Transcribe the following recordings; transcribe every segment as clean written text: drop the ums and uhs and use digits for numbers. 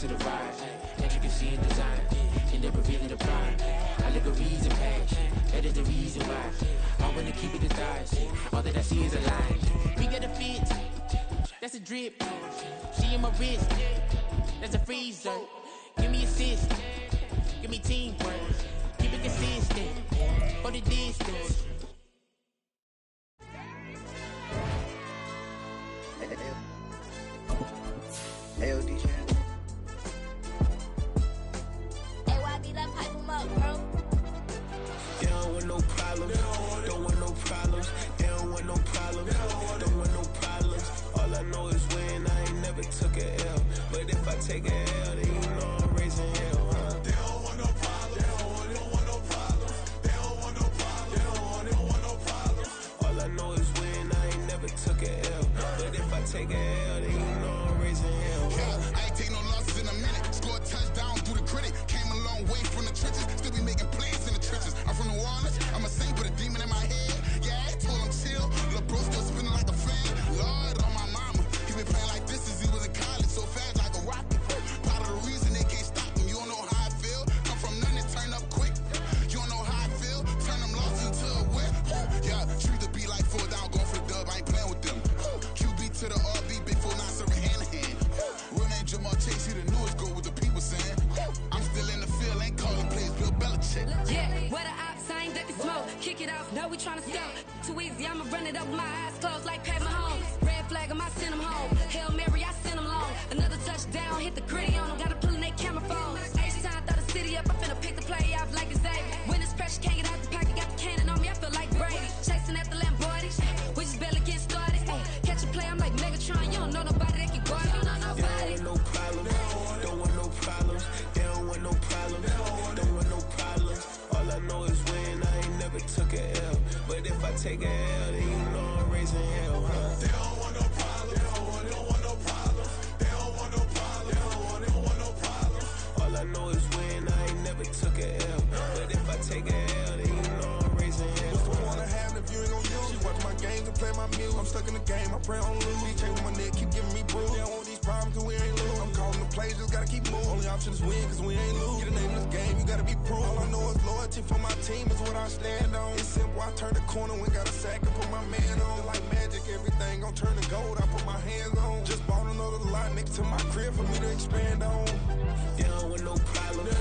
to the ride. Intricacy and design, can never really apply. Allegories and passion, that is the reason why I wanna keep it thighs. All that I see is a lie. We got a fit, that's a drip. She in my wrist, that's a freezer. Give me assist, give me teamwork. Keep it consistent, for the distance. Ayo, DJ. AYB, that pipe him up, bro. They don't want no problems. Don't want no problems. They don't want no problems. Don't want no problems. All I know is when I ain't never took a L. But if I take a L, then you know I'm raising hell, huh? They don't want no problems. They don't want no problems. They don't want no problems. They don't want no problems. All I know is when I ain't never took a L. But if I take a L, then you know I'm raising hell. Yeah, I ain't take no losses in a minute. Scored a touchdown through the critic. Came a long way from the trenches. Still be making plays in the trenches. I'm from New Orleans. I'm a saint with a demon in my head. Yeah, I told him chill. Lil' bro still spinning like a fan. Lord on my mama. He been playing like this since he was in college. So fast like a rocket. Part of the reason they can't stop him. You don't know how I feel. Come from nothing, turn up quick. You don't know how I feel. Turn them losses into a whip. Yeah, treat the beat like 4 down, going for the dub. I ain't playing with them. QB to the RB, big 4-9 serving hand to hand. Real name Jamal Chase, he the newest goal with the people saying. I'm still in the field, ain't calling plays, Bill Belichick. Yeah, where the ops, I ain't ducking smoke. Kick it off, no, we tryna score. Too easy, I'ma run it up with my eyes closed like Pat Mahomes. Red flag, I send him home. Hail Mary, I send him long. Another touchdown, hit the gritty on him. Gotta pull in that camera phone. H-time, throw the city up, I'm finna pick the play off like it's Xavier. When this pressure can't get out the pocket, got the cannon on me, I feel like Brady. Chasing at the Lamborghini, we just barely getting started. Ay, catch a play, I'm like Megatron, you don't know nobody that can guard you, know nobody. They don't want no problems. Don't want no problems. They don't want no problems. Don't want no problems. All I know is when I ain't never took a L. But if I take a L, then you know I'm raising hell, huh? They don't want no problems. They don't want no problems. They don't want no problems. They don't want no problems. All I know is when I ain't never took a L. But if I take a L, then you know I'm raising hell. What's the point of having if you ain't gon' use? She watch my games and play my music. I'm stuck in the game, I pray on lose. DJ with my neck, keep giving me bruise. They don't want these problems cause we ain't lose. I'm calling the plays, just gotta keep moving. Only option is win cause we ain't lose. Get a name in this game, you gotta be proof. All I know is loyalty for my team is what I stand on. It's simple, I turn the corner when got a sack and put my man on. Like magic, everything gon' turn to gold, I put my hands on. Just bought another lot next to my crib for me to expand on. They don't want no problems.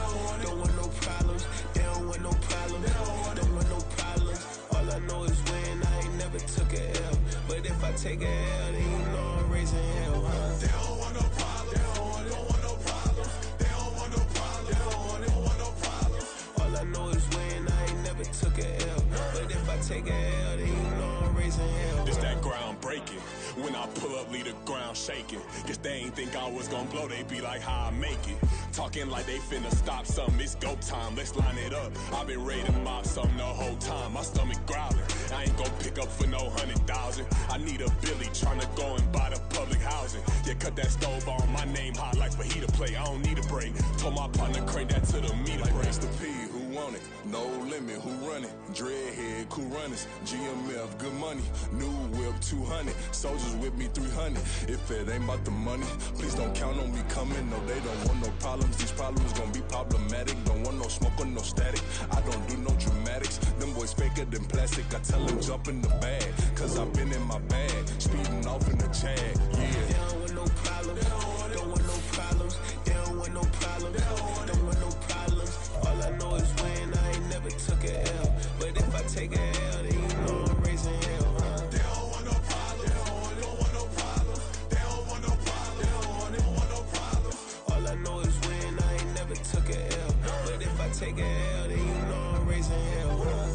Don't want no problems. They don't want no problems. Don't want no problems. All I know is when I ain't never took a L. But if I take a L, then you know I'm raising hell, huh? They don't want no problems. They don't want no problems. They don't want no problems. They don't want no problems. All I know is when I ain't never took a L. But if I take a L, then you know I'm raising hell. It's that ground breaking. When I pull up, leave the ground shaking. Guess they ain't think I was gonna blow, they be like, how I make it. Talking like they finna stop something, it's go time, let's line it up. I've been ready to mob something the whole time, my stomach growling. I ain't gon' pick up for no 100,000. I need a Billy tryna go and buy the public housing. Yeah, cut that stove on, my name hot like fajita play. I don't need a break. Told my partner crank that to the meter break. Race the P, who want it? No limit, who run it? Dreadhead, cool runners. GMF, good money. New whip, 200. Soldiers with me, 300. If it ain't about the money, please don't count on me coming. No, they don't want no problems. These problems gon' be problematic. Don't want no smoke or no static. I don't do no dramatics. Them boys faker than plastic. I tell them jump in the bag, cause I've been in my bag. Speeding off in the Jag, yeah. They don't want no problems. Don't want no problems. They don't want no problems. Don't want no problems. All I know is when I ain't never took a L. But if I take a L, then you know I'm raising hell, huh? They don't want no problems. They don't want no problems. They don't want no problems. They don't want no problems. All I know is when I ain't never took a L. But if I take a L, then you know I'm raising hell, huh?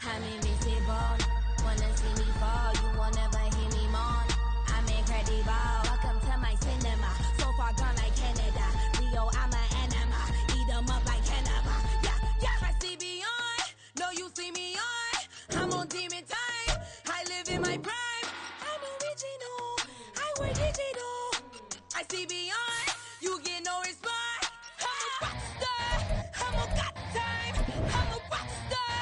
I'm invisible. Wanna see me fall, you won't ever hear me moan. I'm incredible. Welcome to my cinema. So far gone like Canada. Leo, I'm an anima. Eat 'em up like cannibal. Yeah, yeah. I see beyond. No, you see me on. I'm on demon time. I live in my prime. I'm original. I work digital. I see beyond. You get no response. I'm a rock star. I'm a got time. I'm a rock star.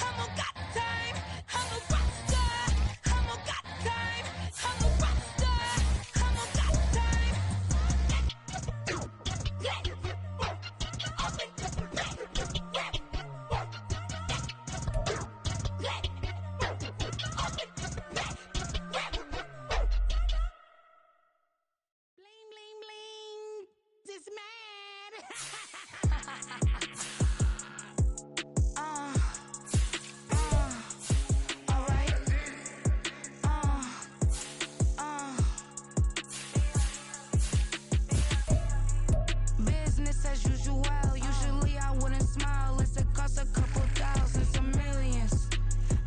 I'm a got time. I'm a rock star. I'm a got time. I'm a rock star. I'm a got time. Bling, bling, bling. This mad. Alright. Business as usual. Usually I wouldn't smile. Unless it costs a couple thousands or millions.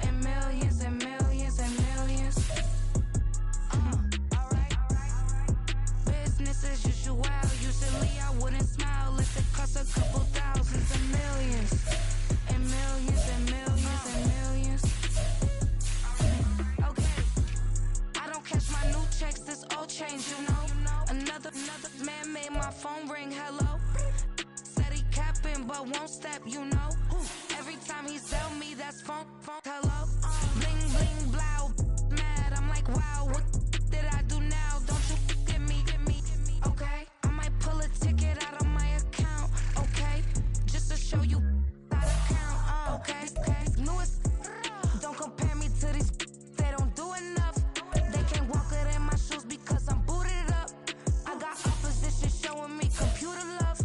And millions and millions and millions. Alright. Business as usual. Usually I wouldn't smile. Unless it costs a couple thousands or millions. And millions and millions and millions. Okay. I don't catch my new checks, this old change, you know. Another man made my phone ring, hello. Said he capping, but won't step, you know. Every time he sell me, that's phone, hello. Bling, bling, blow, mad, I'm like, wow, what did I do now? Don't you get me, okay? I might pull a ticket out of my account, okay? Just to show you how to count, okay? Newest, don't compare me to these, they don't do enough. They can't walk it in my shoes because I'm booted up. I got opposition showing me computer love.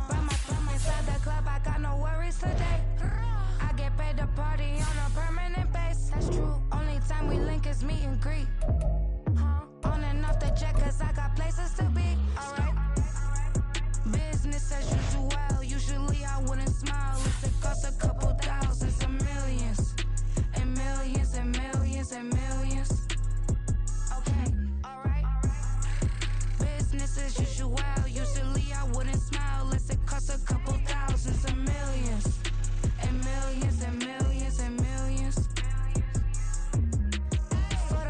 By my inside the club, I got no worries today. I get paid to party on a permanent base. That's true. Only time we link is meet and greet. On and off the jet, cause I got places to be. Alright. Business as usual. Usually I wouldn't smile if it costs a couple thousands or millions. And millions and millions and millions. Okay, alright. Business as usual. Usually I wouldn't smile unless it costs a couple thousands or millions. And millions and millions and millions. But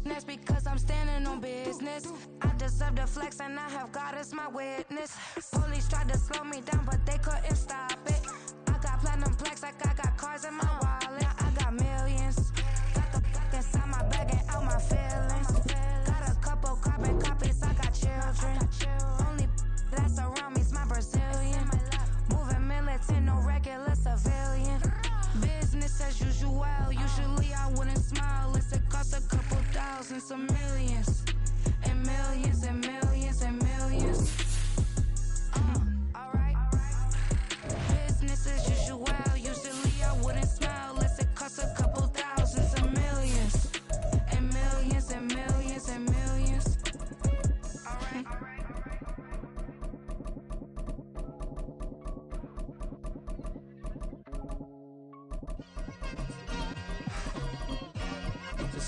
that's because I'm standing on business. I deserve the flex and I have God as my witness. Police tried to slow me down but they couldn't stop it. I got platinum plaques like I got cars in my wallet. I got millions. Got the fuck inside my bag and out my feelings. Got a couple carbon copies, I got children. Only that's around me's my Brazilian. Moving militant, no regular civilian. Business as usual. Usually I wouldn't smile unless it costs a couple thousands or millions. And millions and millions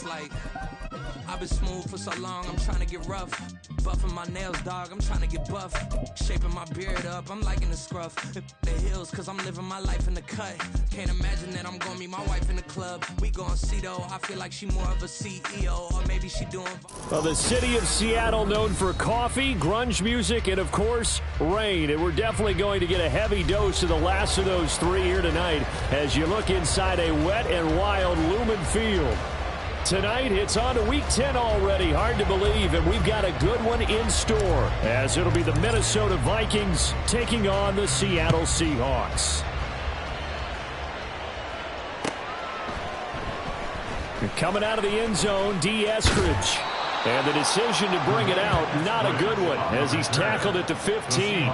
It's like, I've been smooth for so long, I'm trying to get rough. Buffing my nails, dog, I'm trying to get buff. Shaping my beard up, I'm liking the scruff. The hills, cause I'm living my life in the cut. Can't imagine that I'm gonna meet my wife in the club. We gon' see though, I feel like she more of a CEO, or maybe she doing. Well, the city of Seattle known for coffee, grunge music, and of course, rain. And we're definitely going to get a heavy dose of the last of those three here tonight as you look inside a wet and wild Lumen Field. Tonight, it's on to Week 10 already. Hard to believe, and we've got a good one in store as it'll be the Minnesota Vikings taking on the Seattle Seahawks. Coming out of the end zone, D. Eskridge. And the decision to bring it out, not a good one, as he's tackled at the 15.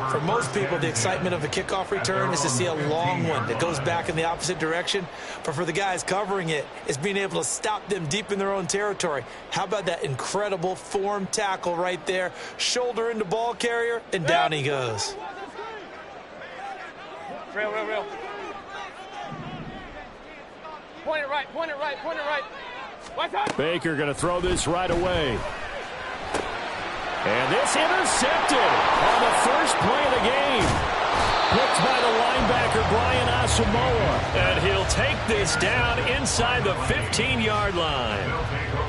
For most people, the excitement of a kickoff return is to see a long one that goes back in the opposite direction. But for the guys covering it, it's being able to stop them deep in their own territory. How about that incredible form tackle right there? Shoulder into ball carrier, and down he goes. Real. Point it right. Baker going to throw this right away. And this intercepted on the first play of the game. Picked by the linebacker, Brian Asamoah. And he'll take this down inside the 15-yard line.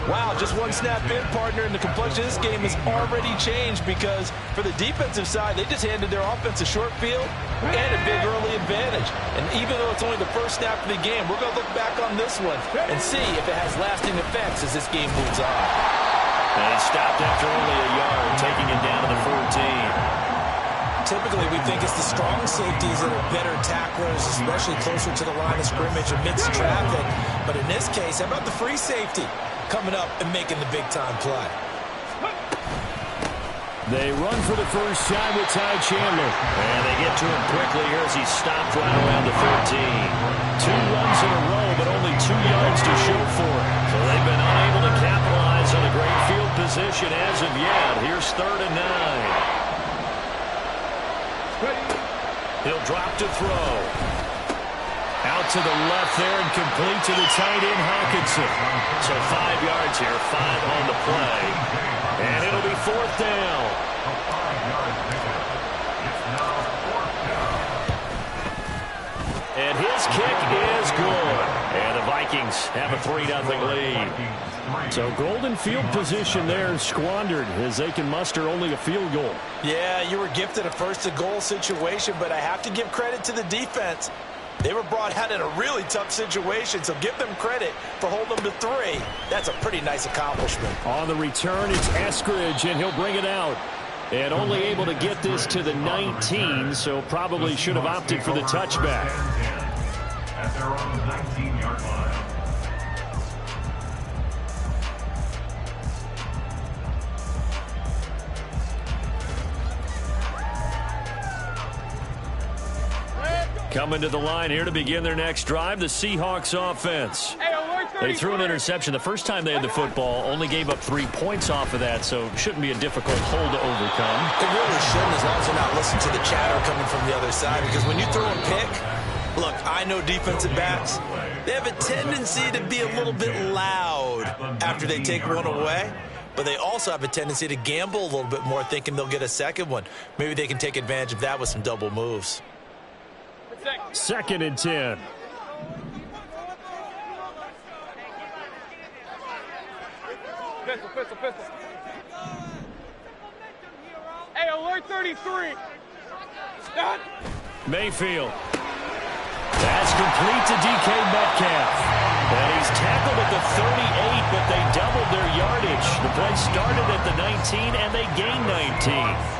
Wow, just one snap in, partner, and the complexion of this game has already changed because for the defensive side, they just handed their offense a short field and a big early advantage. And even though it's only the first snap of the game, we're going to look back on this one and see if it has lasting effects as this game moves on. And he stopped after only a yard, taking it down to the 14. Typically, we think it's the strong safeties that are better tacklers, especially closer to the line of scrimmage amidst traffic. But in this case, how about the free safety coming up and making the big-time play? They run for the first time with Ty Chandler. And they get to him quickly here as he's stopped right around the 13. 2 runs in a row, but only 2 yards to show for it. So they've been unable to capitalize on a great field position as of yet. Here's 3rd and 9. He'll drop to throw. Out to the left there and complete to the tight end, Hawkinson. So 5 yards here, 5 on the play. And it'll be 4th down. And his kick is good. And the Vikings have a 3-0 lead. So golden field position there squandered as they can muster only a field goal. Yeah, you were gifted a first-to-goal situation, but I have to give credit to the defense. They were brought out in a really tough situation, so give them credit for holding them to 3. That's a pretty nice accomplishment. On the return, it's Eskridge, and he'll bring it out. And only able to get this to the 19, so probably should have opted for the touchback. At their own 19-yard line. Coming to the line here to begin their next drive, the Seahawks offense. They threw an interception the first time they had the football, only gave up 3 points off of that, so shouldn't be a difficult hole to overcome. It really shouldn't, as long as they're not listening to the chatter coming from the other side, because when you throw a pick, look, I know defensive backs, they have a tendency to be a little bit loud after they take one away. But they also have a tendency to gamble a little bit more, thinking they'll get a second one. Maybe they can take advantage of that with some double moves. 2nd and 10. Pistol. Hey, alert 33. Done. Mayfield. That's complete to DK Metcalf. And he's tackled at the 38, but they doubled their yardage. The play started at the 19, and they gained 19.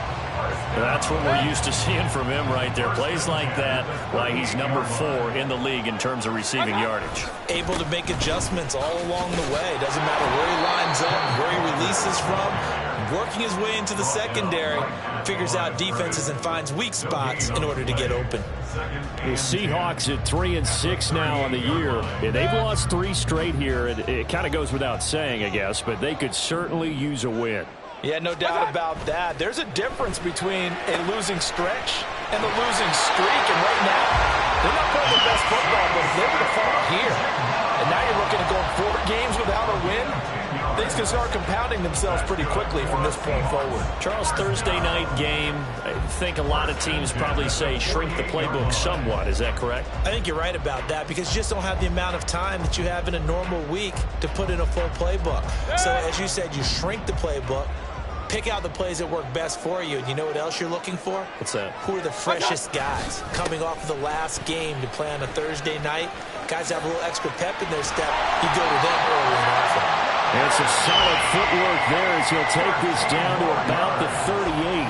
That's what we're used to seeing from him right there. Plays like that, why he's number 4 in the league in terms of receiving yardage. Able to make adjustments all along the way. Doesn't matter where he lines up, where he releases from. Working his way into the secondary, figures out defenses and finds weak spots in order to get open. The Seahawks at 3-6 now on the year. And they've lost 3 straight here. It kind of goes without saying, I guess, but they could certainly use a win. Yeah, no doubt about that. There's a difference between a losing stretch and the losing streak. And right now, they're not playing their best football, but if they were to fall here, and now you're looking at going 4 games without a win, things can start compounding themselves pretty quickly from this point forward. Charles, Thursday night game, I think a lot of teams probably say shrink the playbook somewhat. Is that correct? I think you're right about that because you just don't have the amount of time that you have in a normal week to put in a full playbook. So as you said, you shrink the playbook, pick out the plays that work best for you. And you know what else you're looking for? What's that? Who are the freshest guys coming off of the last game to play on a Thursday night? Guys have a little extra pep in their step. You go to them early and often. And some solid footwork there as he'll take this down to about the 38.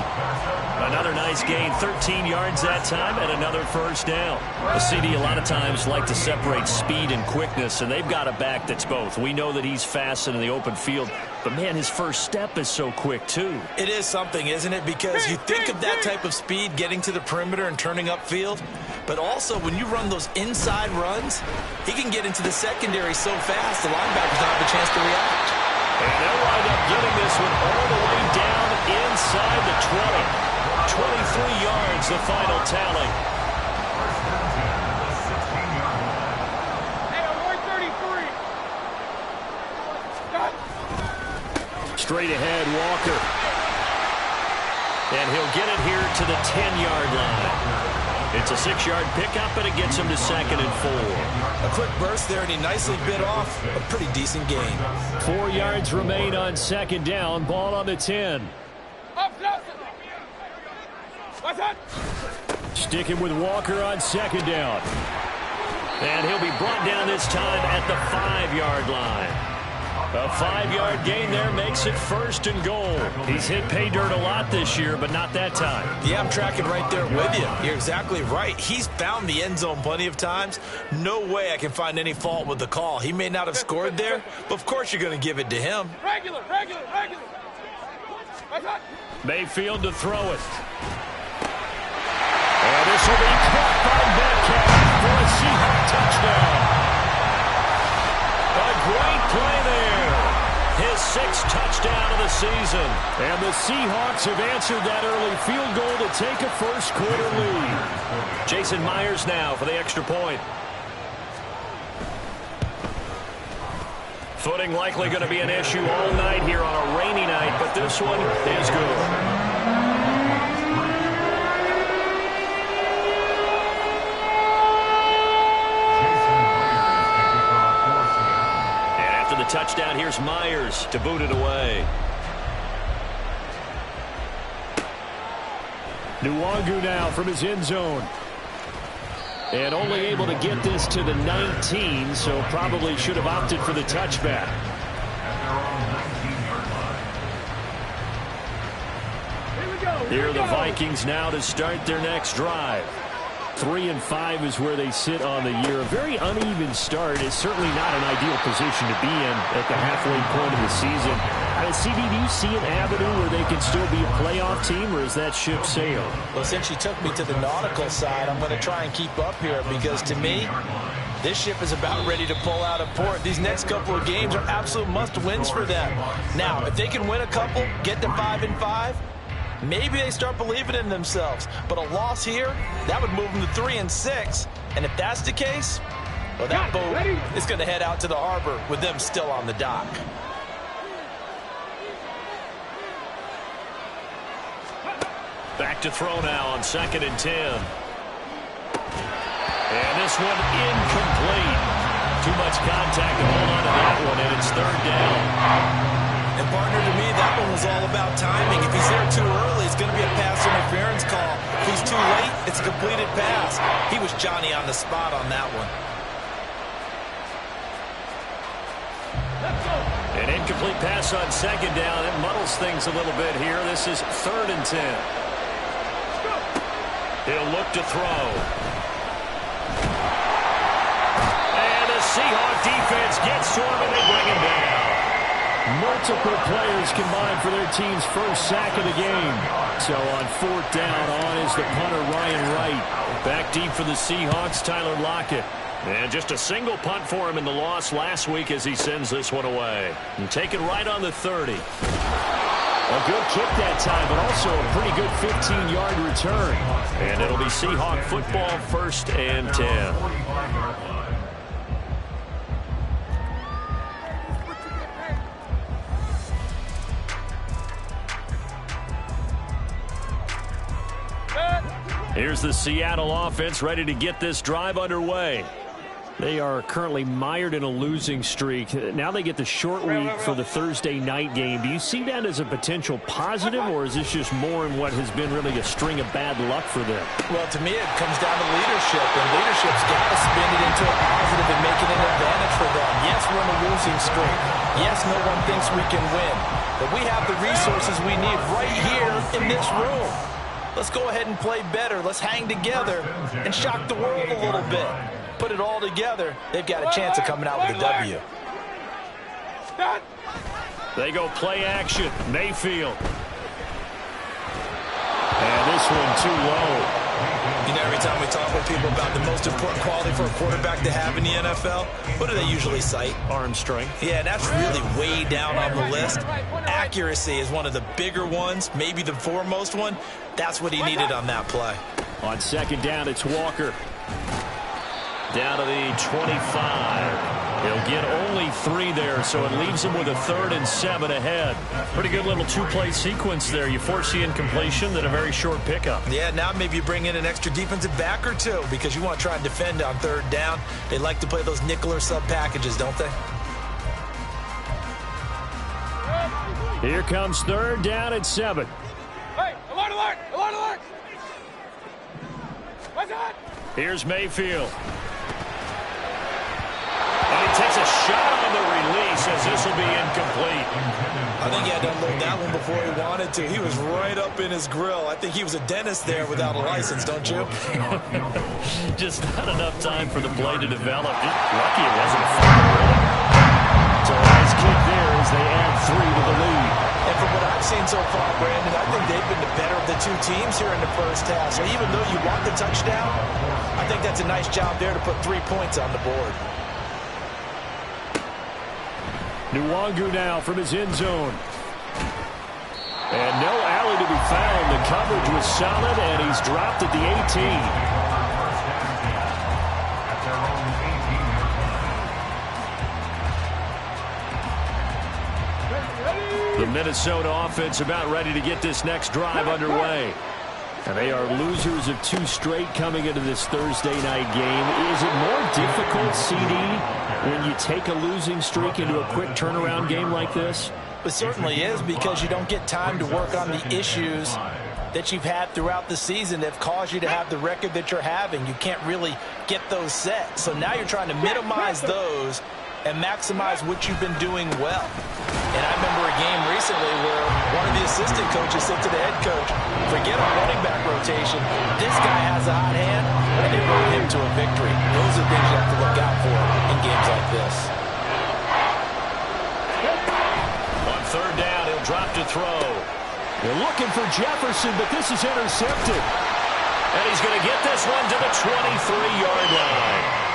Another nice gain, 13 yards that time, and another first down. The CD a lot of times like to separate speed and quickness, and they've got a back that's both. We know that he's fast in the open field, but, man, his first step is so quick, too. It is something, isn't it? Because you think of that type of speed getting to the perimeter and turning upfield, but also when you run those inside runs, he can get into the secondary so fast the linebackers don't have a chance to react. And they'll wind up getting this one all the way down inside the 20. 23 yards, the final tally. Hey, I'm 133. Straight ahead, Walker. And he'll get it here to the 10-yard line. It's a 6-yard pickup, and it gets him to 2nd and 4. A quick burst there, and he nicely bit off a pretty decent gain. 4 yards remain on 2nd down. Ball on the 10. Sticking with Walker on 2nd down. And he'll be brought down this time at the 5-yard line. A 5-yard gain there makes it 1st and goal. He's hit pay dirt a lot this year, but not that time. Yeah, I'm tracking right there with you. You're exactly right. He's found the end zone plenty of times. No way I can find any fault with the call. He may not have scored there, but of course you're going to give it to him. Regular. Mayfield to throw it. And this will be caught by Metcalf for a Seahawks touchdown. A great play there. His 6th touchdown of the season. And the Seahawks have answered that early field goal to take a first-quarter lead. Jason Myers now for the extra point. Footing likely going to be an issue all night here on a rainy night, but this one is good. Touchdown, here's Myers to boot it away. Nwangu now from his end zone. And only able to get this to the 19, so probably should have opted for the touchback. Here are the Vikings now to start their next drive. 3-5 is where they sit on the year. A very uneven start is certainly not an ideal position to be in at the halfway point of the season. CD, do you see an avenue where they can still be a playoff team, or is that ship sailed? Well, since you took me to the nautical side, I'm going to try and keep up here because, to me, this ship is about ready to pull out of port. These next couple of games are absolute must-wins for them. Now, if they can win a couple, get to 5-5, maybe they start believing in themselves. But a loss here, that would move them to 3-6. And if that's the case, well, that boat is going to head out to the harbor with them still on the dock. Back to throw now on 2nd and 10. And this one incomplete. Too much contact to hold on to that one, and it's 3rd down. And, partner, to me, that one was all about timing. If he's there too early, it's going to be a pass interference call. If he's too late, it's a completed pass. He was Johnny on the spot on that one. An incomplete pass on 2nd down. It muddles things a little bit here. This is 3rd and 10. He'll look to throw. And the Seahawk defense gets to him, and they bring him down. Multiple players combined for their team's first sack of the game. So on 4th down, on is the punter, Ryan Wright. Back deep for the Seahawks, Tyler Lockett. And just a single punt for him in the loss last week as he sends this one away. And taken right on the 30. A good kick that time, but also a pretty good 15-yard return. And it'll be Seahawk football, 1st and 10. Here's the Seattle offense ready to get this drive underway. They are currently mired in a losing streak. Now they get the short week for the Thursday night game. Do you see that as a potential positive, or is this just more in what has been really a string of bad luck for them? Well, to me, it comes down to leadership, and leadership's got to spin it into a positive and make it an advantage for them. Yes, we're in a losing streak. Yes, no one thinks we can win, but we have the resources we need right here in this room. Let's go ahead and play better. Let's hang together and shock the world a little bit. Put it all together, they've got a chance of coming out with a W. They go play action. Mayfield. And this one too low. You know, every time we talk with people about the most important quality for a quarterback to have in the NFL, what do they usually cite? Arm strength. Yeah, and that's really way down on the list. Accuracy is one of the bigger ones, maybe the foremost one. That's what he needed on that play. On second down, it's Walker. Down to the 25. He'll get only 3 there, so it leaves him with a 3rd and 7 ahead. Pretty good little 2-play sequence there. You force the incompletion, then a very short pickup. Yeah, now maybe you bring in an extra defensive back or 2 because you want to try and defend on 3rd down. They like to play those nickel or sub packages, don't they? Here comes 3rd down at 7. Hey, alert, alert, alert, alert! What's that? Here's Mayfield. And he takes a shot on the release as this will be incomplete. I think he had to unload that one before he wanted to. He was right up in his grill. I think he was a dentist there without a license, don't you? Just not enough time for the play to develop. Just lucky it wasn't a foul. So a nice kick there as they add 3 to the lead. And from what I've seen so far, Brandon, I think they've been the better of the 2 teams here in the first half. So even though you want the touchdown, I think that's a nice job there to put 3 points on the board. Nwangu now from his end zone. And no alley to be found. The coverage was solid, and he's dropped at the 18. The Minnesota offense about ready to get this next drive underway. And they are losers of 2 straight coming into this Thursday night game. Is it more difficult, CD, when you take a losing streak into a quick turnaround game like this? It certainly is, because you don't get time to work on the issues that you've had throughout the season that have caused you to have the record that you're having. You can't really get those set. So now you're trying to minimize those and maximize what you've been doing well. And I remember a game recently where one of the assistant coaches said to the head coach, forget our running back rotation. This guy has a hot hand, and they rode him to a victory. Those are things you have to look out for in games like this. On 3rd down, he'll drop to throw. They're looking for Jefferson, but this is intercepted. And he's going to get this one to the 23-yard line.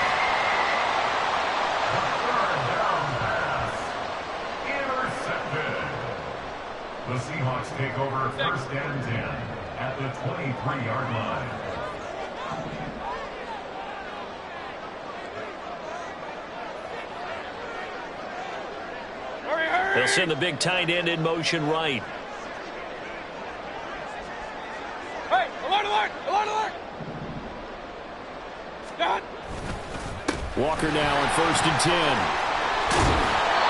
The Seahawks take over 1st and 10 at the 23-yard line. They'll send the big tight end in motion right. Hey, alert, alert, alert, alert! Done. Walker now on 1st and 10.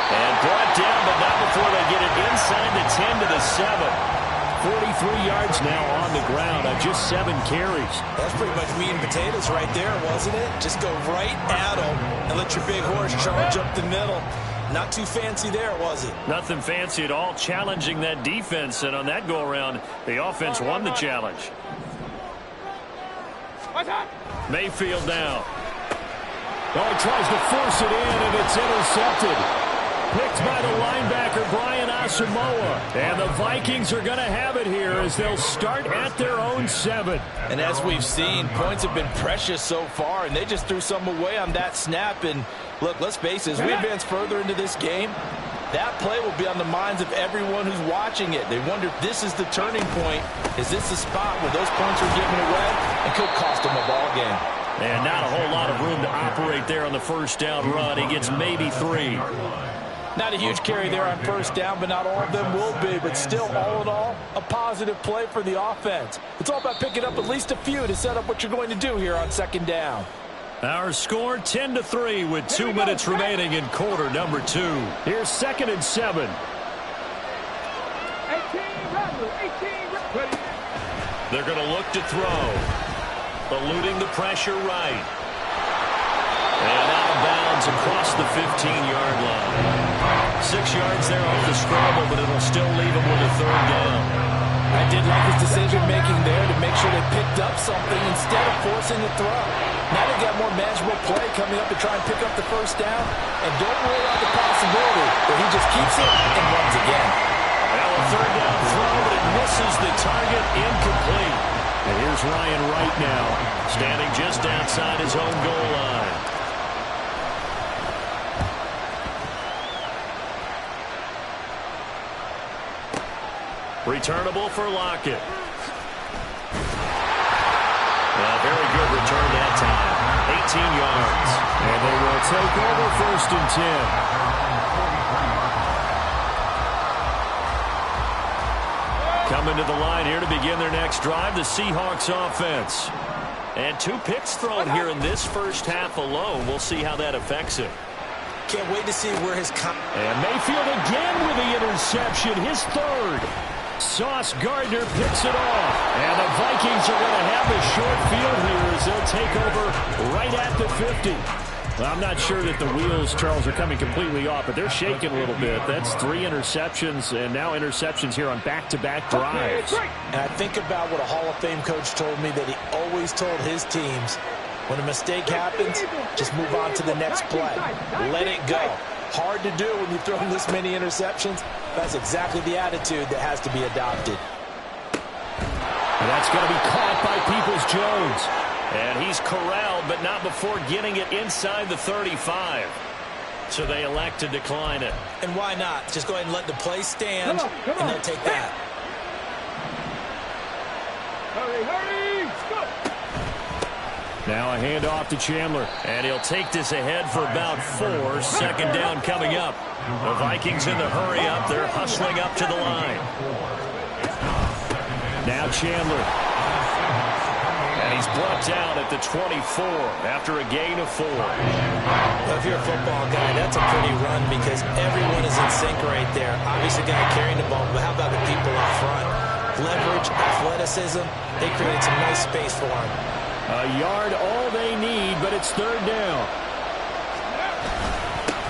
And brought down, but not before they get it inside the 10 to the 7. 43 yards now on the ground on just 7 carries. That's pretty much meat and potatoes right there, wasn't it? Just go right at them and let your big horse charge up the middle. Not too fancy there, was it? Nothing fancy at all, challenging that defense. And on that go-around, the offense won the challenge. Mayfield now. Oh, he tries to force it in, and it's intercepted. Picked by the linebacker, Brian Asamoah. And the Vikings are going to have it here as they'll start at their own 7. And as we've seen, points have been precious so far, and they just threw some away on that snap. And look, let's face it, as we advance further into this game, that play will be on the minds of everyone who's watching it. They wonder if this is the turning point. Is this the spot where those points are given away and could cost them a ball game? And not a whole lot of room to operate there on the 1st down run. He gets maybe 3. Not a huge carry there on first down, but not all of them will be. But still, all in all, a positive play for the offense. It's all about picking up at least a few to set up what you're going to do here on second down. Our score 10-3 with 2 minutes remaining in quarter number 2. Here's 2nd and 7. 18, ready. They're going to look to throw. Eluding the pressure right. And out of bounds across the 15-yard line. 6 yards there off the scramble, but it'll still leave them with a 3rd down. I did like his decision-making there to make sure they picked up something instead of forcing the throw. Now they got more manageable play coming up to try and pick up the first down. And don't rule out the possibility that he just keeps it and runs again. Now a 3rd down throw, but it misses the target, incomplete. And here's Ryan Wright now, standing just outside his own goal line. Returnable for Lockett. A very good return that time. 18 yards. And they will take over 1st and 10. Coming to the line here to begin their next drive, the Seahawks offense. And 2 picks thrown here in this first half alone. We'll see how that affects him. Can't wait to see where his... And Mayfield again with the interception, his 3rd. Sauce Gardner picks it off. And the Vikings are going to have a short field here as they'll take over right at the 50. Well, I'm not sure that the wheels, Charles, are coming completely off, but they're shaking a little bit. That's 3 interceptions and now interceptions here on back-to-back drives. And I think about what a Hall of Fame coach told me that he always told his teams, when a mistake happens, just move on to the next play. Let it go. Hard to do when you've thrown this many interceptions. That's exactly the attitude that has to be adopted. And that's going to be caught by Peoples-Jones. And he's corralled, but not before getting it inside the 35. So they elect to decline it. And why not? Just go ahead and let the play stand, and they'll take that. Hurry, let's go. Now a handoff to Chandler. And he'll take this ahead for about 4. 2nd down coming up. The Vikings in the hurry up. They're hustling up to the line. Now Chandler. And he's brought down at the 24 after a gain of 4. Well, if you're a football guy, that's a pretty run because everyone is in sync right there. Obviously, the guy carrying the ball, but how about the people up front? Leverage, athleticism, they created some nice space for him. A yard all they need, but it's 3rd down.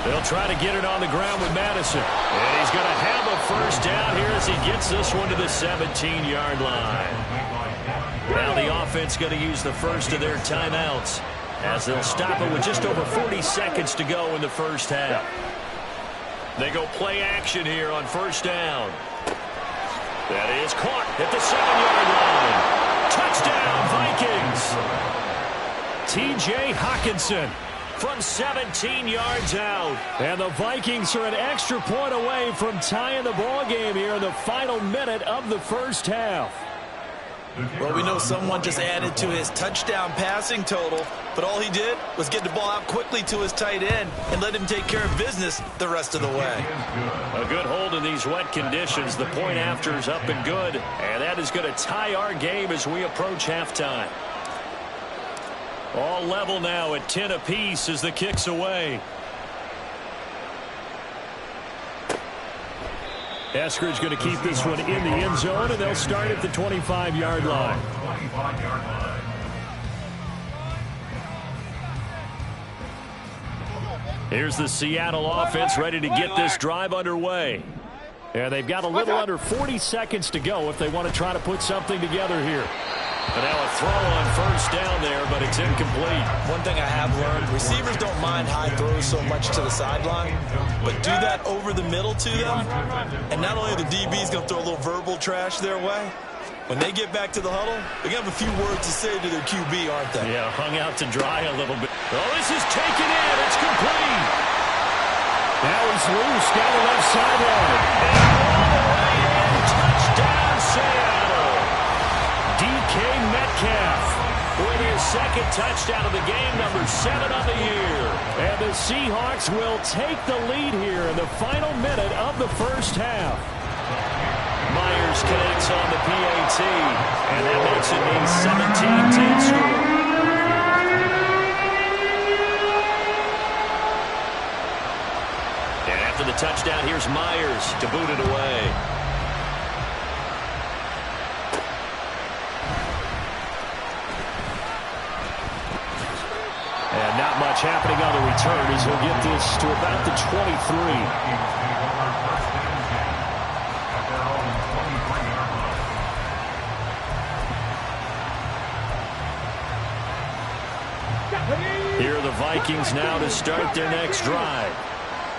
They'll try to get it on the ground with Madison. And he's going to have a 1st down here as he gets this one to the 17-yard line. Now the offense going to use the first of their timeouts as they'll stop it with just over 40 seconds to go in the first half. They go play action here on 1st down. That is caught at the 7-yard line. Touchdown, Vikings. T.J. Hockenson from 17 yards out. And the Vikings are an extra point away from tying the ball game here in the final minute of the first half. Well, we know someone just added to his touchdown passing total, but all he did was get the ball out quickly to his tight end and let him take care of business the rest of the way. A good hold in these wet conditions. The point after is up and good, and that is going to tie our game as we approach halftime. All level now at 10 apiece as the kick's away. Eskridge going to keep this one in the end zone, and they'll start at the 25-yard line. Here's the Seattle offense ready to get this drive underway. And they've got a little under 40 seconds to go if they want to try to put something together here. But now a throw on 1st down there, but it's incomplete. One thing I have learned, receivers don't mind high throws so much to the sideline, but do that over the middle to them, and not only are the DBs going to throw a little verbal trash their way, when they get back to the huddle, they're going to have a few words to say to their QB, aren't they? Yeah, hung out to dry a little bit. Oh, this is taken in. It's complete. Now he's loose down the left sideline. And all the way in. Touchdown, Seattle. DK Metcalf with his 2nd touchdown of the game, number 7 on the year. And the Seahawks will take the lead here in the final minute of the first half. Myers connects on the PAT, and that makes it a 17-10 score. And after the touchdown, here's Myers to boot it away. And not much happening on the return as he'll get this to about the 23. Here are the Vikings now to start their next drive.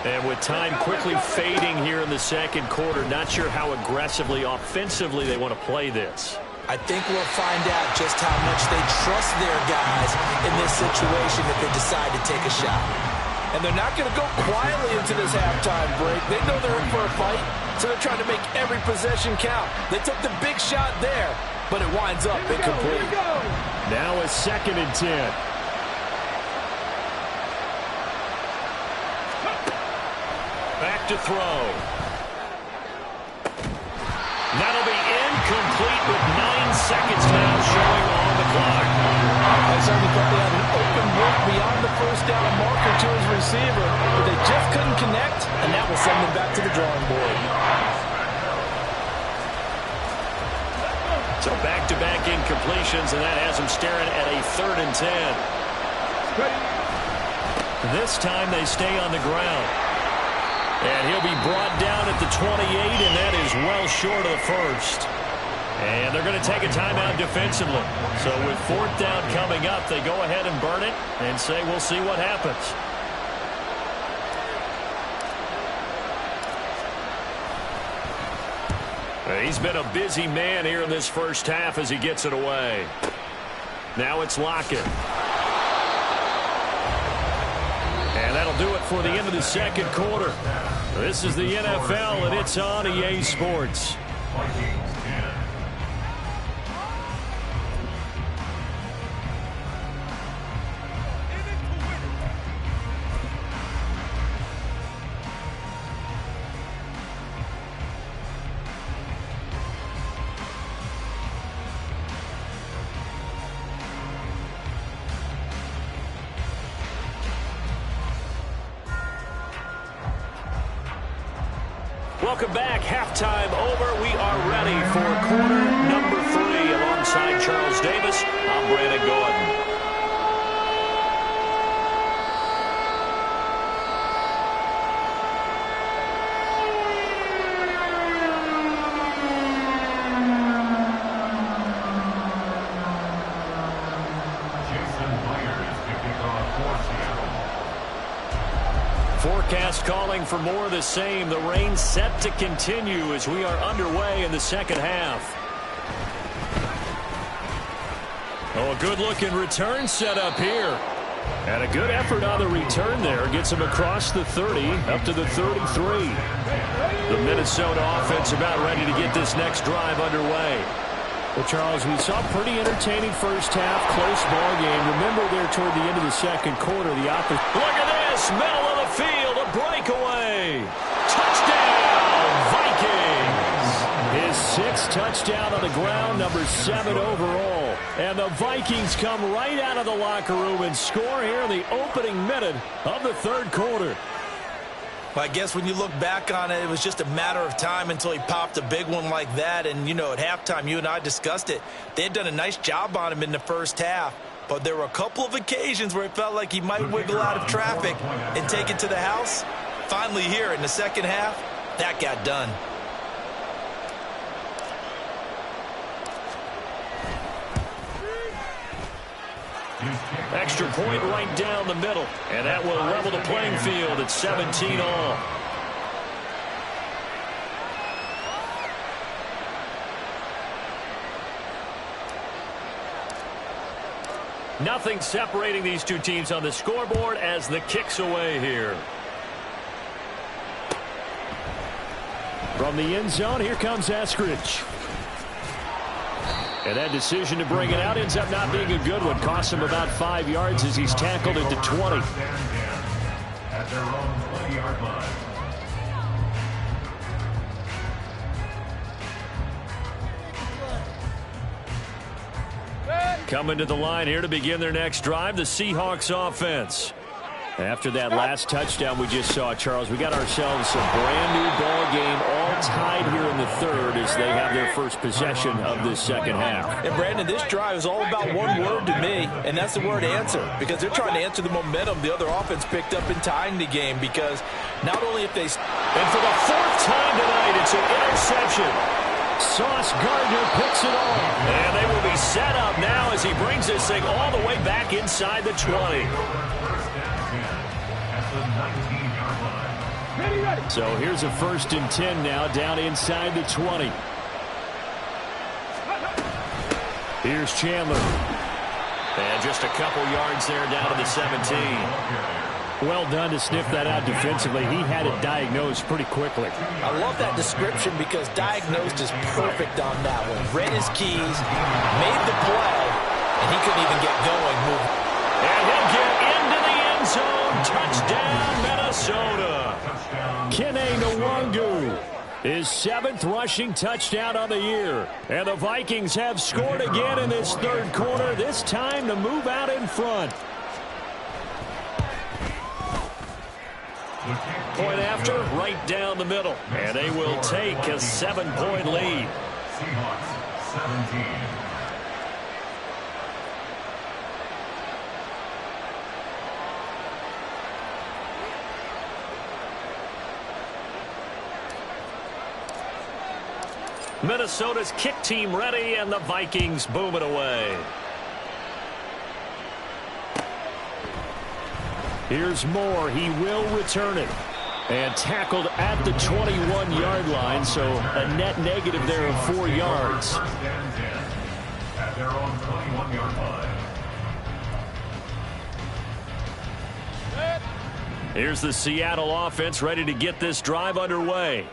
And with time quickly fading here in the second quarter, not sure how aggressively, offensively they want to play this. I think we'll find out just how much they trust their guys in this situation if they decide to take a shot. And they're not going to go quietly into this halftime break. They know they're in for a fight, so they're trying to make every possession count. They took the big shot there, but it winds up incomplete. Now a 2nd and 10. Back to throw. That'll be incomplete with 9 seconds now showing on the clock. I certainly thought they had an open look beyond the first down marker to his receiver, but they just couldn't connect, and that will send them back to the drawing board. So back-to-back incompletions, and that has them staring at a 3rd and 10. This time they stay on the ground. And he'll be brought down at the 28, and that is well short of the first. And they're going to take a timeout defensively. So with 4th down coming up, they go ahead and burn it and say we'll see what happens. He's been a busy man here in this first half as he gets it away. Now it's Lockett. And that'll do it for the end of the second quarter. This is the NFL, and it's on EA Sports. Welcome back. Halftime over. We are ready for quarter number 3. Alongside Charles Davis, I'm Brandon Gordon. Forecast calling for more of the same. The rain set to continue as we are underway in the second half. Oh, a good-looking return set up here. And a good effort on the return there. Gets him across the 30, up to the 33. The Minnesota offense about ready to get this next drive underway. Well, Charles, we saw a pretty entertaining first half, close ball game. Remember there toward the end of the second quarter, the opposite. Look at this, middle of the field, a breakaway. Touchdown, Vikings. His 6th touchdown on the ground, number 7 overall. And the Vikings come right out of the locker room and score here in the opening minute of the third quarter. I guess when you look back on it, it was just a matter of time until he popped a big one like that. And, you know, at halftime, you and I discussed it. They had done a nice job on him in the first half. But there were a couple of occasions where it felt like he might wiggle out of traffic and take it to the house. Finally here in the second half, that got done. Extra point right down the middle. And that will level the playing field at 17 all. Nothing separating these two teams on the scoreboard as the kick's away here. From the end zone, here comes Eskridge. And that decision to bring it out ends up not being a good one. Costs him about 5 yards as he's tackled at the 20. At their own 20-yard line. Coming to the line here to begin their next drive, the Seahawks offense. After that last touchdown we just saw, Charles, we got ourselves a brand new ball game, all tied here in the third as they have their first possession of this second half. And Brandon, this drive is all about one word to me, and that's the word answer, because they're trying to answer the momentum the other offense picked up in tying the game, because not only if they... And for the fourth time tonight, it's an interception. Sauce Gardner picks it off. And they will be set up now as he brings this thing all the way back inside the 20. So here's a 1st and 10 now, down inside the 20. Here's Chandler. And just a couple yards there down to the 17. Well done to sniff that out defensively. He had it diagnosed pretty quickly. I love that description because diagnosed is perfect on that one. Read his keys, made the play, and he couldn't even get going. And he'll get into the end zone. Touchdown, Minnesota. Kene Nwangu, his 7th rushing touchdown on the year. And the Vikings have scored again in this third quarter, this time to move out in front. Point after, right down the middle. And they will take a 7-point lead. Seahawks 17. Minnesota's kick team ready, and the Vikings boom it away. Here's Moore. He will return it. And tackled at the 21-yard line, so a net negative there of 4 yards. At their own 21-yard line. Here's the Seattle offense ready to get this drive underway.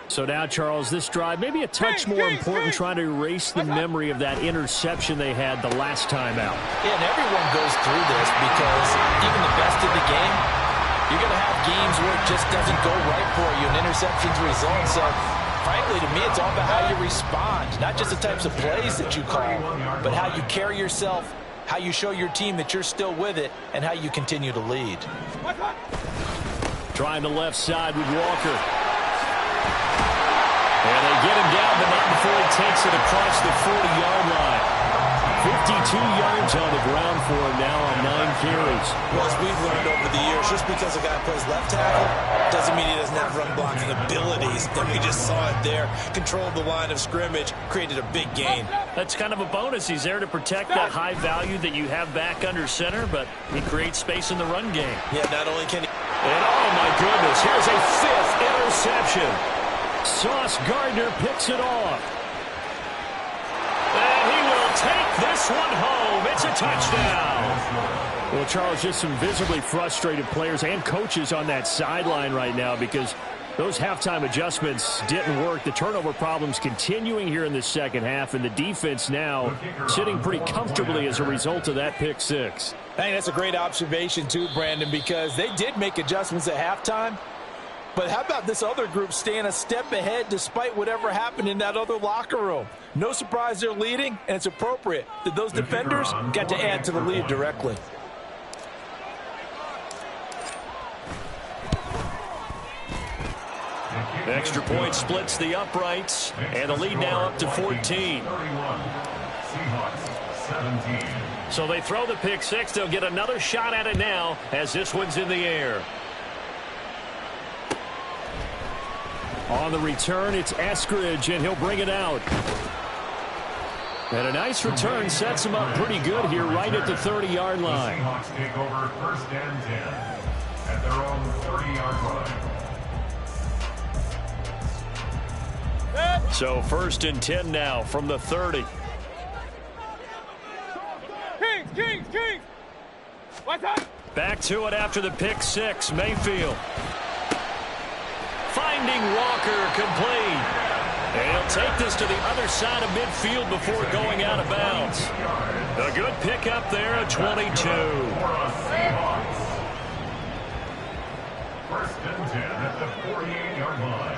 So now, Charles, this drive maybe a touch more important, trying to erase the memory of that interception they had the last time out. Yeah, and everyone goes through this because even the best of the game, you're going to have games where it just doesn't go right for you, and interceptions result. So, frankly, to me, it's all about how you respond, not just the types of plays that you call, but how you carry yourself, how you show your team that you're still with it, and how you continue to lead. Trying the left side with Walker. And they get him down, but not before he takes it across the 40-yard line. 52 yards on the ground for him now on 9 carries. Well, as we've learned over the years, just because a guy plays left tackle doesn't mean he doesn't have run blocking abilities. And we just saw it there. Controlled the line of scrimmage, created a big gain. That's kind of a bonus. He's there to protect that high value that you have back under center, but he creates space in the run game. Yeah, not only can he... And oh, my goodness, here's a 5th interception. Sauce Gardner picks it off. And he will take this one home. It's a touchdown. Well, Charles, just some visibly frustrated players and coaches on that sideline right now because those halftime adjustments didn't work. The turnover problems continuing here in the second half, and the defense now sitting pretty comfortably as a result of that pick six. I think that's a great observation too, Brandon, because they did make adjustments at halftime. But how about this other group staying a step ahead despite whatever happened in that other locker room? No surprise they're leading, and it's appropriate that those defenders got to add to the lead directly. Extra point splits the uprights, and the lead now up to 14. So they throw the pick six. They'll get another shot at it now as this one's in the air. On the return, it's Eskridge, and he'll bring it out. And a nice return sets him up pretty good here right at the 30-yard line. The Seahawks take over 1st and 10 at their own 30-yard line. So 1st and 10 now from the 30. Kings! What's up? Back to it after the pick six. Mayfield. Finding Walker complete. And he'll take this to the other side of midfield before going out of bounds. A good pickup there at 22. First and 10 at the 48-yard line.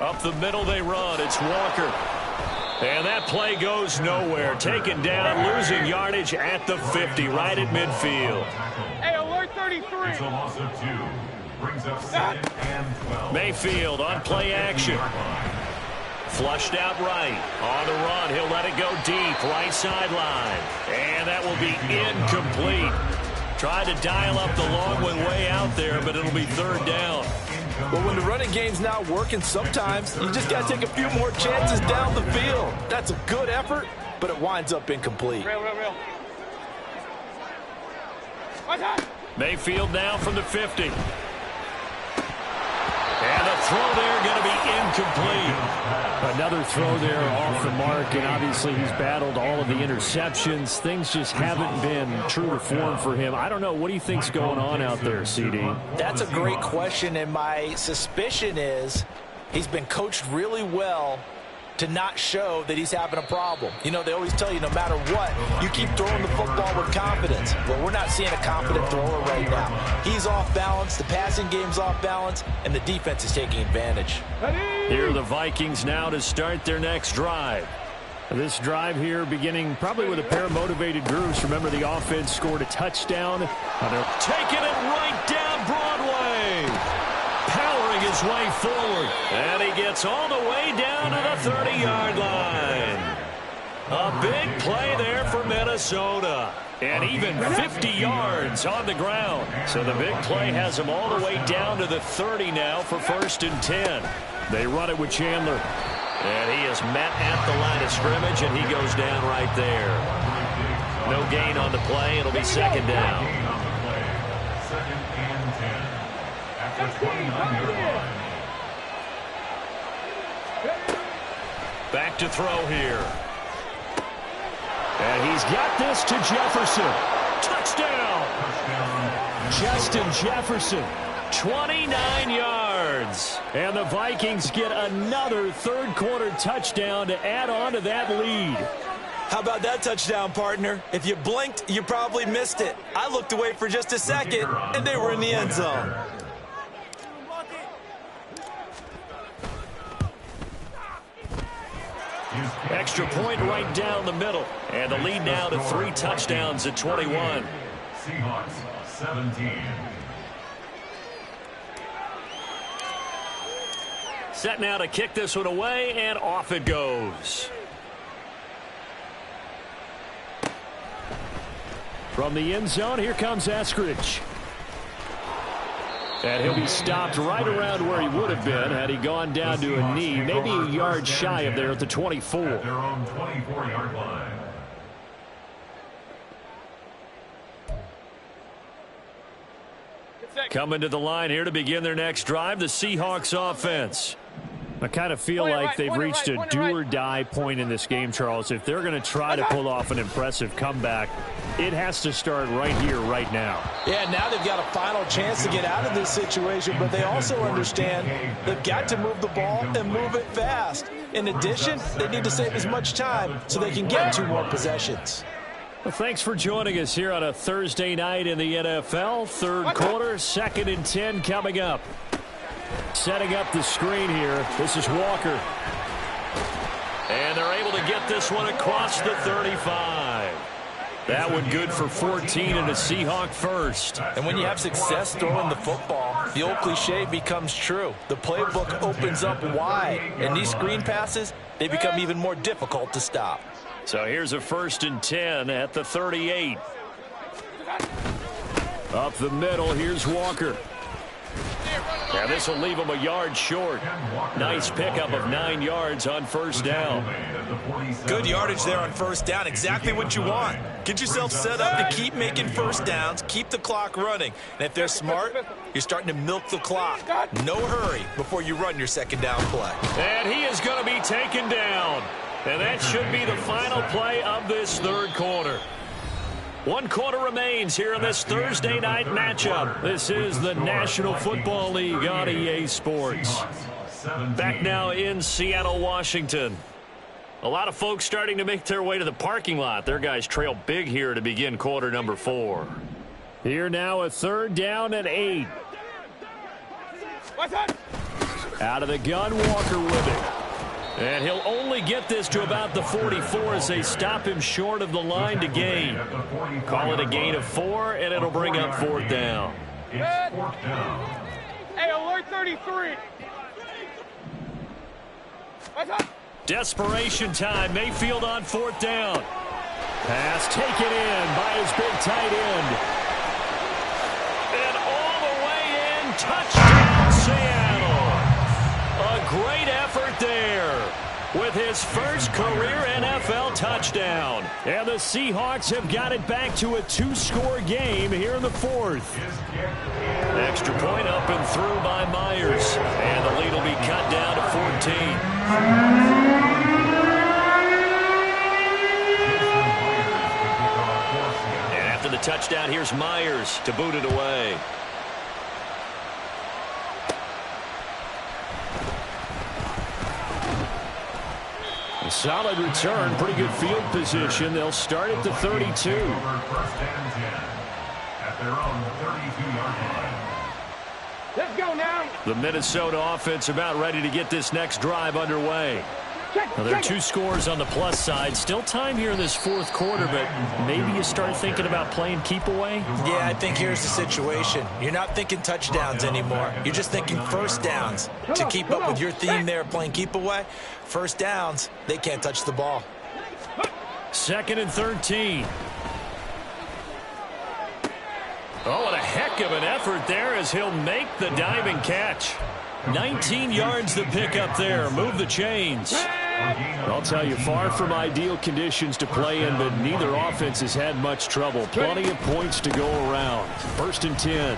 Up the middle they run. It's Walker. And that play goes nowhere. Taken down, losing yardage at the 50, right at midfield. Hey, alert 33. It's a loss of 2. Brings up 2nd and 12. Mayfield on play action. Flushed out right. On the run, he'll let it go deep, right sideline. And that will be incomplete. Tried to dial up the long one way out there, but it'll be 3rd down. Well, when the running game's not working, sometimes you just got to take a few more chances down the field. That's a good effort, but it winds up incomplete. Real. Mayfield now from the 50. And the throw there going to be incomplete. Another throw there off the mark, and obviously he's battled all of the interceptions. Things just haven't been true to form for him. I don't know. What do you think's going on out there, CD? That's a great question, and my suspicion is he's been coached really well to not show that he's having a problem. You know, they always tell you no matter what, you keep throwing the football with confidence. Well, we're not seeing a confident thrower right now. He's off balance, the passing game's off balance, and the defense is taking advantage. Here are the Vikings now to start their next drive. This drive here beginning probably with a pair of motivated groups. Remember, the offense scored a touchdown. They're taking it right down Broadway. Powering his way forward. And he gets all the way down to the 30-yard line. A big play there for Minnesota. And even 50 yards on the ground. So the big play has him all the way down to the 30 now for 1st and 10. They run it with Chandler. And he is met at the line of scrimmage, and he goes down right there. No gain on the play. It'll be 2nd down. 2nd and 10. At the 29-yard line. Back to throw here. And he's got this to Jefferson. Touchdown! Justin Jefferson, 29 yards. And the Vikings get another third-quarter touchdown to add on to that lead. How about that touchdown, partner? If you blinked, you probably missed it. I looked away for just a second, and they were in the end zone. Extra point right down the middle. And the lead now to 3 touchdowns at 21. Seahawks 17. Set now to kick this one away, and off it goes. From the end zone, here comes Eskridge. And he'll be stopped right around where he would have been had he gone down to a knee, maybe a yard shy of there at the 24. At their own 24-yard line. Coming to the line here to begin their next drive, the Seahawks offense. I kind of feel like they've reached a do-or-die point in this game, Charles. If they're going to try to pull off an impressive comeback, it has to start right here, right now. Yeah, now they've got a final chance to get out of this situation, but they also understand they've got to move the ball and move it fast. In addition, they need to save as much time so they can get 2 more possessions. Well, thanks for joining us here on a Thursday night in the NFL. Third quarter, 2nd and 10 coming up. Setting up the screen here. This is Walker. And they're able to get this one across the 35. That one good for 14 and a Seahawk first. And when you have success throwing the football, the old cliche becomes true. The playbook opens up wide, and these screen passes, they become even more difficult to stop. So here's a 1st and 10 at the 38. Up the middle, here's Walker. Now this will leave him a yard short. Nice pickup of 9 yards on 1st down. Good yardage there on 1st down. Exactly what you want. Get yourself set up to keep making 1st downs. Keep the clock running. And if they're smart, you're starting to milk the clock. No hurry before you run your 2nd down play. And he is going to be taken down. And that should be the final play of this third quarter. 1 quarter remains here in this Thursday night matchup. This is the National Football League on EA Sports. Back now in Seattle, Washington. A lot of folks starting to make their way to the parking lot. Their guys trail big here to begin quarter number 4. Here now, a 3rd down and 8. Out of the gun, Walker with it. And he'll only get this to about the 44 as they stop him short of the line to gain. Call it a gain of 4, and it'll bring up 4th down. Hey, alert 33. Desperation time. Mayfield on 4th down. Pass taken in by his big tight end. And all the way in. Touchdown, Seattle. A great effort there with his first career NFL touchdown. And the Seahawks have got it back to a 2-score game here in the 4th. Extra point up and through by Myers. And the lead will be cut down to 14. The touchdown, here's Myers to boot it away. A solid return, pretty good field position. They'll start at the 32. At their own 32-yard line. Let's go now. The Minnesota offense about ready to get this next drive underway. Well, there are 2 scores on the plus side. Still time here in this 4th quarter, but maybe you start thinking about playing keep away? Yeah, I think here's the situation. You're not thinking touchdowns anymore. You're just thinking first downs. To keep up with your theme there, playing keep away, first downs, they can't touch the ball. 2nd and 13. Oh, what a heck of an effort there as he'll make the diving catch. 19 yards to pick up there. Move the chains. I'll tell you, far from ideal conditions to play in, but neither offense has had much trouble. Plenty of points to go around. 1st and 10.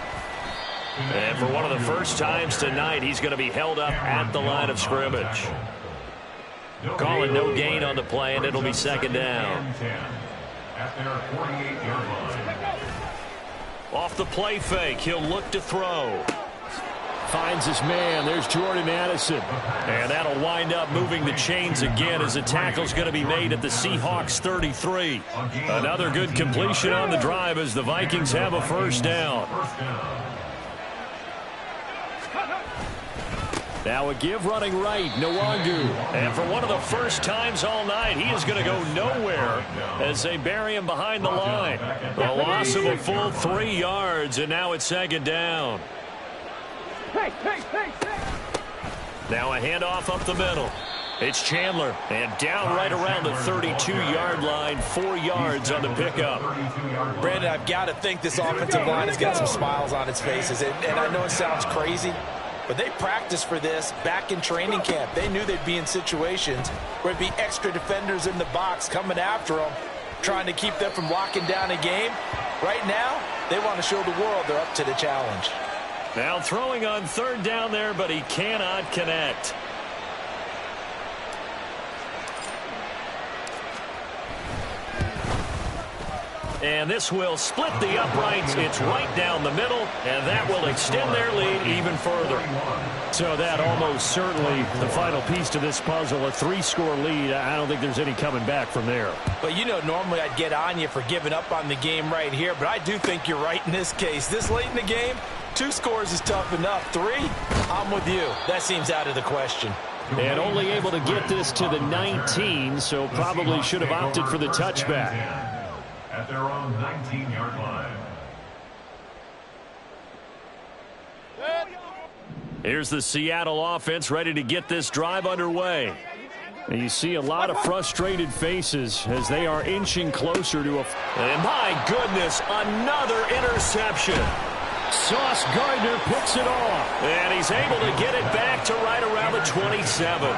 And for one of the first times tonight, he's going to be held up at the line of scrimmage. Calling no gain on the play, and it'll be 2nd down. At their 48-yard line. Off the play fake, he'll look to throw. Finds his man. There's Jordan Addison. And that'll wind up moving the chains again as the tackle's going to be made at the Seahawks 33. Another good completion on the drive as the Vikings have a 1st down. Now a give running right, Nwangu. And for one of the first times all night, he is going to go nowhere as they bury him behind the line. A loss of a full 3 yards, and now it's 2nd down. Now a handoff up the middle. It's Chandler, and down right around the 32-yard line, 4 yards on the pickup. Brandon, I've got to think this offensive line has got some smiles on its faces, and I know it sounds crazy, but they practiced for this back in training camp. They knew they'd be in situations where it'd be extra defenders in the box coming after them, trying to keep them from locking down a game. Right now, they want to show the world they're up to the challenge. Now throwing on 3rd down there, but he cannot connect. And this will split the uprights. It's right down the middle, and that will extend their lead even further. So that almost certainly the final piece to this puzzle, a 3-score lead. I don't think there's any coming back from there. But, you know, normally I'd get on you for giving up on the game right here, but I do think you're right in this case. This late in the game, 2 scores is tough enough. 3, I'm with you. That seems out of the question. And only able to get this to the 19, so probably should have opted for the touchback. At their own 19-yard line. Here's the Seattle offense ready to get this drive underway. And you see a lot of frustrated faces as they are inching closer to a... And my goodness, another interception. Sauce Gardner picks it off. And he's able to get it back to right around the 27.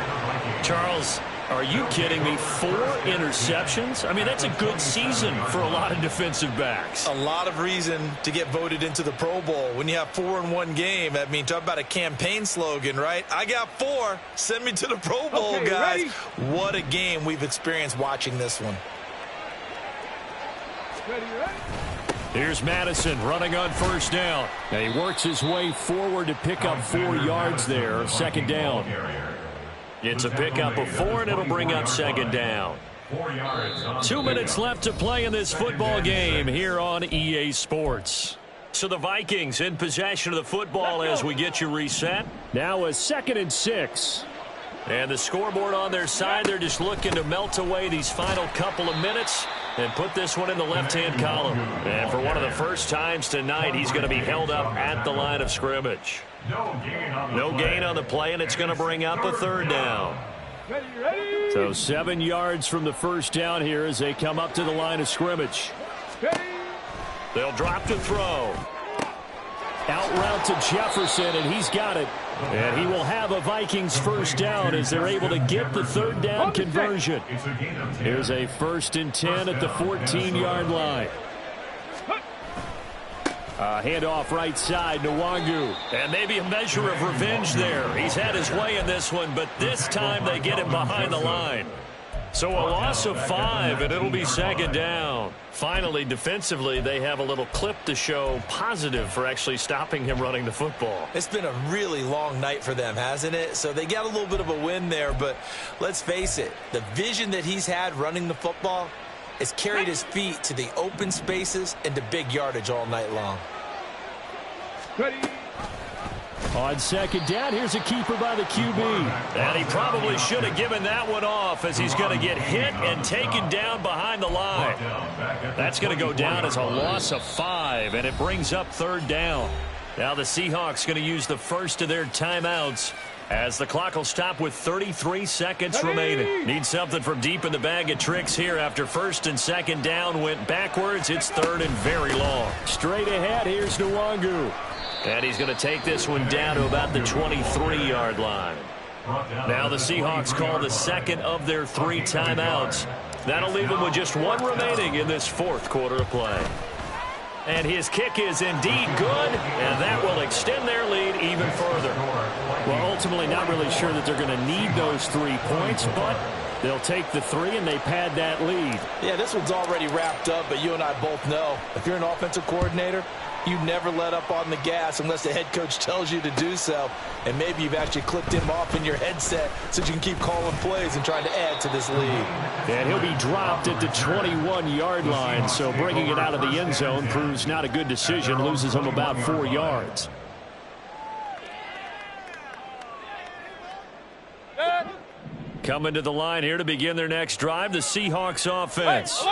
Charles, are you kidding me? 4 interceptions? I mean, that's a good season for a lot of defensive backs. A lot of reason to get voted into the Pro Bowl. When you have 4 in one game, I mean, talk about a campaign slogan, right? I got 4. Send me to the Pro Bowl, okay, guys. Ready? What a game we've experienced watching this one. Ready? Here's Madison running on first down. And he works his way forward to pick up 4 yards there. Second down. It's a pickup of 4, and it'll bring up second down. 2 minutes left to play in this football game here on EA Sports. So the Vikings in possession of the football as we get you reset. Now a 2nd and 6. And the scoreboard on their side, they're just looking to melt away these final couple of minutes and put this one in the left-hand column. And for one of the first times tonight, he's going to be held up at the line of scrimmage. No gain on the play, and it's going to bring up a 3rd down. So 7 yards from the first down here as they come up to the line of scrimmage. They'll drop to throw. Out route to Jefferson, and he's got it. And he will have a Vikings first down as they're able to get the 3rd down conversion. Here's a 1st and 10 at the 14-yard line. Handoff right side, Nwangu. And maybe a measure of revenge there. He's had his way in this one, but this time they get him behind the line. So a loss of 5, and it'll be 2nd down. Finally, defensively, they have a little clip to show positive for actually stopping him running the football. It's been a really long night for them, hasn't it? So they got a little bit of a win there, but let's face it, the vision that he's had running the football has carried his feet to the open spaces and to big yardage all night long. On 2nd down, here's a keeper by the QB. And he probably should have given that one off as he's going to get hit and taken down behind the line. That's going to go down as a loss of 5, and it brings up 3rd down. Now the Seahawks going to use the first of their timeouts as the clock will stop with 33 seconds remaining. Need something from deep in the bag of tricks here after 1st and 2nd down went backwards. It's 3rd and very long. Straight ahead, here's Nwangu. And he's going to take this one down to about the 23-yard line. Now the Seahawks call the 2nd of their 3 timeouts. That'll leave them with just 1 remaining in this 4th quarter of play. And his kick is indeed good, and that will extend their lead even further. Well, ultimately not really sure that they're going to need those 3 points, but they'll take the 3 and they pad that lead. Yeah, this one's already wrapped up, but you and I both know if you're an offensive coordinator, you never let up on the gas unless the head coach tells you to do so. And maybe you've actually clicked him off in your headset so you can keep calling plays and trying to add to this lead. And he'll be dropped at the 21-yard line, so bringing it out of the end zone proves not a good decision, loses him about 4 yards. Coming to the line here to begin their next drive, the Seahawks offense.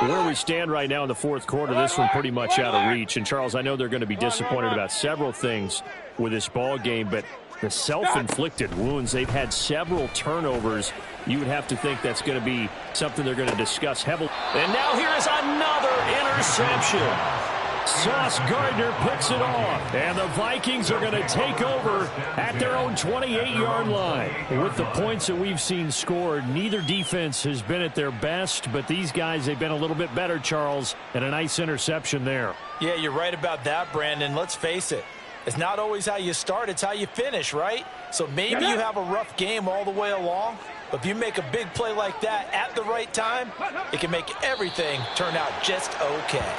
Where we stand right now in the 4th quarter, this one pretty much out of reach. And, Charles, I know they're going to be disappointed about several things with this ball game, but the self-inflicted wounds, they've had several turnovers. You would have to think that's going to be something they're going to discuss heavily. And now here is another interception. Sauce Gardner picks it off, and the Vikings are going to take over at their own 28-yard line. With the points that we've seen scored, neither defense has been at their best, but these guys, they've been a little bit better, Charles, and a nice interception there. Yeah, you're right about that, Brandon. Let's face it. It's not always how you start, it's how you finish, right? So maybe you have a rough game all the way along, but if you make a big play like that at the right time, it can make everything turn out just okay.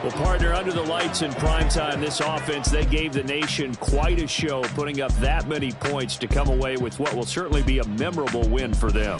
Well, partner, under the lights in primetime, this offense, they gave the nation quite a show, putting up that many points to come away with what will certainly be a memorable win for them.